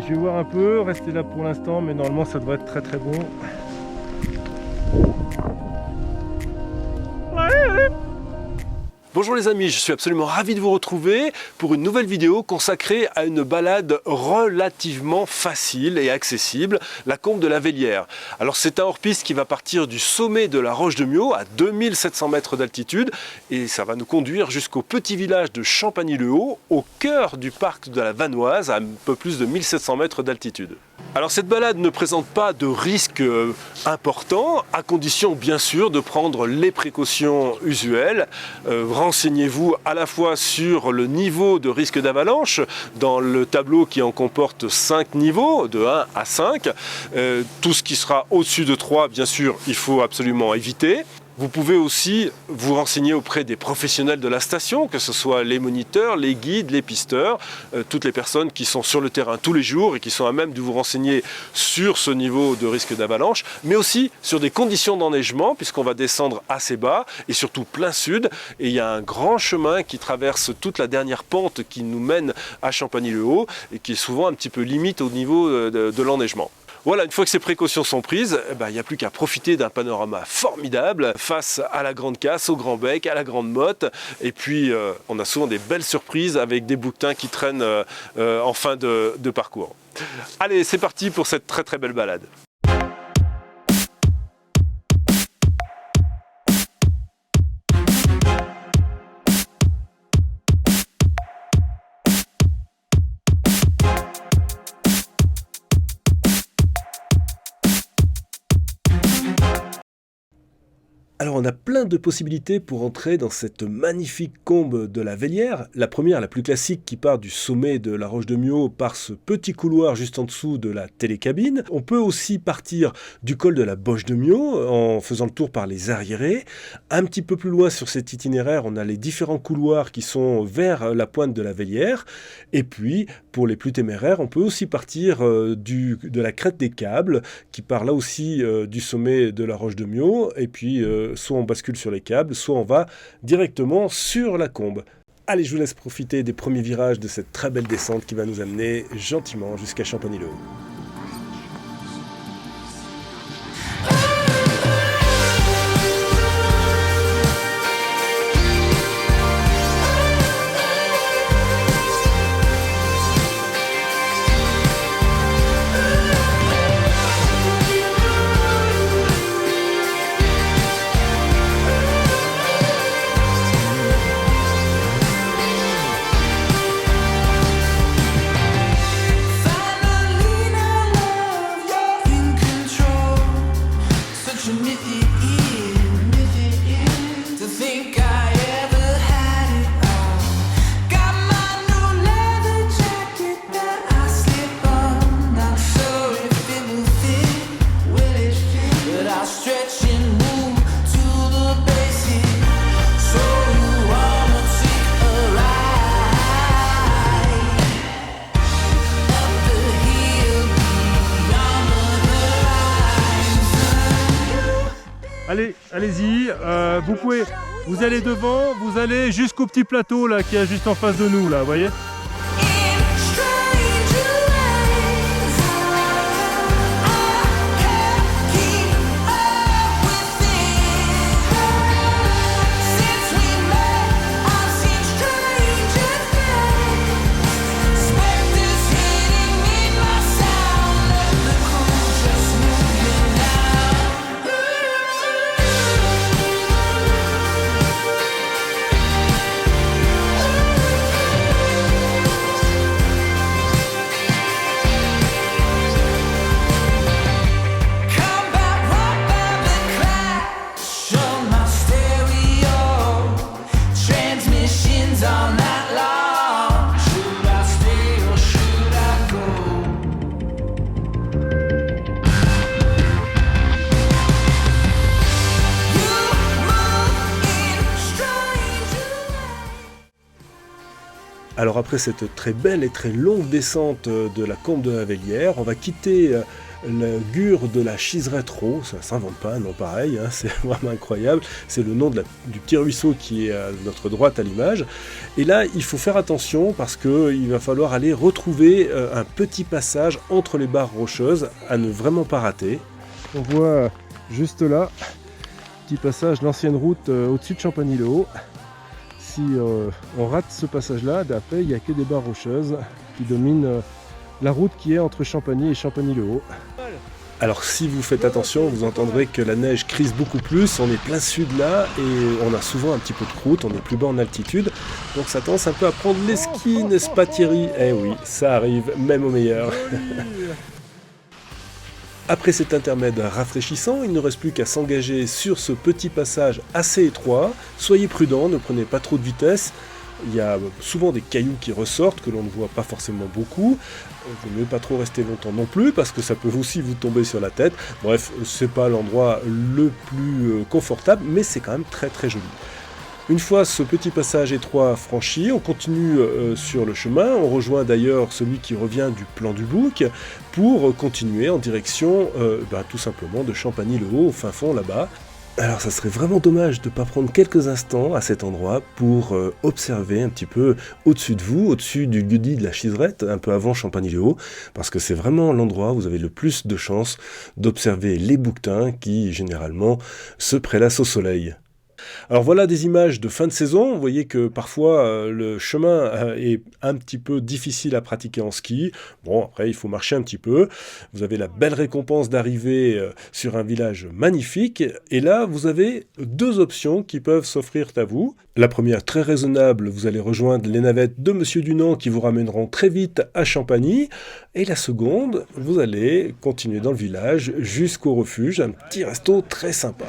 je vais voir un peu, rester là pour l'instant, mais normalement ça devrait être très très bon. Bonjour les amis, je suis absolument ravi de vous retrouver pour une nouvelle vidéo consacrée à une balade relativement facile et accessible, la combe de la Vellière. Alors c'est un hors-piste qui va partir du sommet de la Roche de Miaux à 2700 mètres d'altitude et ça va nous conduire jusqu'au petit village de Champagny-le-Haut, au cœur du parc de la Vanoise, à un peu plus de 1700 mètres d'altitude. Alors cette balade ne présente pas de risque important, à condition bien sûr de prendre les précautions usuelles. Renseignez-vous à la fois sur le niveau de risque d'avalanche dans le tableau qui en comporte 5 niveaux, de 1 à 5. Tout ce qui sera au-dessus de 3, bien sûr, il faut absolument éviter. Vous pouvez aussi vous renseigner auprès des professionnels de la station, que ce soit les moniteurs, les guides, les pisteurs, toutes les personnes qui sont sur le terrain tous les jours et qui sont à même de vous renseigner sur ce niveau de risque d'avalanche, mais aussi sur des conditions d'enneigement, puisqu'on va descendre assez bas et surtout plein sud. Et il y a un grand chemin qui traverse toute la dernière pente qui nous mène à Champagny-le-Haut et qui est souvent un petit peu limite au niveau de l'enneigement. Voilà, une fois que ces précautions sont prises, il n'y a plus qu'à profiter d'un panorama formidable face à la Grande Casse, au Grand Bec, à la Grande Motte. Et puis, on a souvent des belles surprises avec des bouquetins qui traînent en fin de parcours. Allez, c'est parti pour cette très très belle balade. Alors on a plein de possibilités pour entrer dans cette magnifique combe de la Vellière. La première, la plus classique, qui part du sommet de la Roche de Miaux par ce petit couloir juste en dessous de la télécabine. On peut aussi partir du col de la Boche de Miaux en faisant le tour par les arriérés. Un petit peu plus loin sur cet itinéraire, on a les différents couloirs qui sont vers la pointe de la Vellière. Et puis, pour les plus téméraires, on peut aussi partir de la crête des câbles, qui part là aussi du sommet de la Roche de Miaux. Et puis, soit on bascule sur les câbles, soit on va directement sur la combe. Allez, je vous laisse profiter des premiers virages de cette très belle descente qui va nous amener gentiment jusqu'à Champagny-le-Haut. Allez, allez-y, vous allez devant, vous allez jusqu'au petit plateau là qui est juste en face de nous là, vous voyez ? Alors après cette très belle et très longue descente de la combe de la Vellière, on va quitter le Gure de la Chiserette-Roux, ça s'invente pas un nom pareil, hein, c'est vraiment incroyable, c'est le nom du petit ruisseau qui est à notre droite à l'image. Et là, il faut faire attention parce qu'il va falloir aller retrouver un petit passage entre les barres rocheuses à ne vraiment pas rater. On voit juste là, petit passage, l'ancienne route au-dessus de Champagny-le-Haut. Si on rate ce passage-là, après il n'y a que des barres rocheuses qui dominent la route qui est entre Champagny et Champagny-le-Haut. Alors si vous faites attention, vous entendrez que la neige crise beaucoup plus, on est plein sud là et on a souvent un petit peu de croûte, on est plus bas en altitude, donc ça tendance un peu à prendre les skis, n'est-ce pas Thierry? Eh oui, ça arrive, même au meilleur. Après cet intermède rafraîchissant, il ne reste plus qu'à s'engager sur ce petit passage assez étroit. Soyez prudents, ne prenez pas trop de vitesse. Il y a souvent des cailloux qui ressortent, que l'on ne voit pas forcément beaucoup. Il vaut mieux pas trop rester longtemps non plus, parce que ça peut aussi vous tomber sur la tête. Bref, c'est pas l'endroit le plus confortable, mais c'est quand même très très joli. Une fois ce petit passage étroit franchi, on continue sur le chemin. On rejoint d'ailleurs celui qui revient du plan du Bouc pour continuer en direction tout simplement de Champagny-le-Haut, au fin fond là-bas. Alors ça serait vraiment dommage de ne pas prendre quelques instants à cet endroit pour observer un petit peu au-dessus de vous, au-dessus du Guddy de la Chiserette, un peu avant Champagny-le-Haut, parce que c'est vraiment l'endroit où vous avez le plus de chances d'observer les bouquetins qui généralement se prélassent au soleil. Alors voilà des images de fin de saison, vous voyez que parfois le chemin est un petit peu difficile à pratiquer en ski. Bon, après il faut marcher un petit peu, vous avez la belle récompense d'arriver sur un village magnifique, et là vous avez deux options qui peuvent s'offrir à vous. La première, très raisonnable, vous allez rejoindre les navettes de Monsieur Dunant qui vous ramèneront très vite à Champagny, et la seconde, vous allez continuer dans le village jusqu'au refuge, un petit resto très sympa.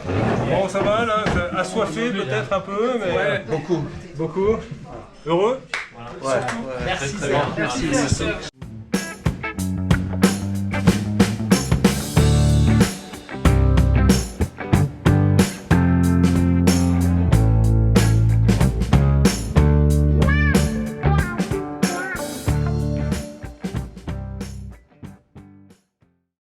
Bon, ça va là, assoiffé peut-être un peu, mais ouais, beaucoup. Beaucoup. Heureux? Ouais. Merci.